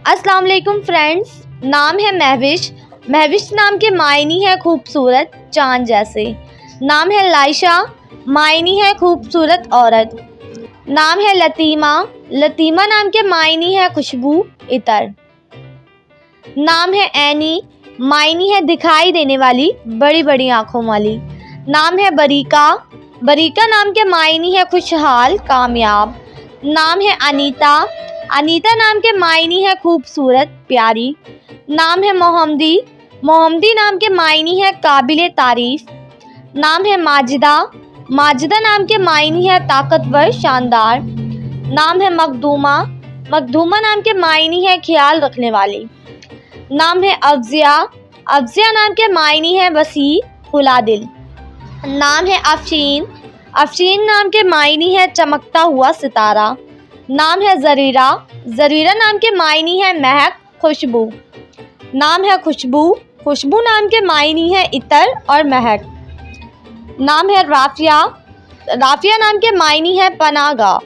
अस्सलाम वालेकुम फ्रेंड्स। नाम है महविश। महविश नाम के मायनी है खूबसूरत चांद जैसे। नाम है लाइशा, मायनी है खूबसूरत औरत। नाम है लतीमा। लतीमा नाम के मायनी है खुशबू इतर। नाम है ऐनी, मायनी है दिखाई देने वाली बड़ी बड़ी आँखों वाली। नाम है बरीका। बरीका नाम के मायनी है खुशहाल कामयाब। नाम है अनीता। अनीता नाम के मायनी है खूबसूरत प्यारी। नाम है मोहम्मदी। मोहम्मदी नाम के मायनी है काबिले तारीफ। नाम है माजिदा। माजिदा नाम के मायनी है ताकतवर शानदार। नाम है मखदूमा। मखदूमा नाम के मायनी है ख्याल रखने वाली। नाम है अफ़ज़िया। अफ़ज़िया नाम के मायनी है वसी खुला दिल। नाम है अफ़शीन। अफ़शीन नाम के मायनी है चमकता हुआ सितारा। नाम है ज़रीरा। ज़रीरा नाम के मायनी है महक खुशबू। नाम है खुशबू। खुशबू नाम के मायनी है इतर और महक। नाम है राफ़िया। राफ़िया नाम के मायनी है पनाहगाह।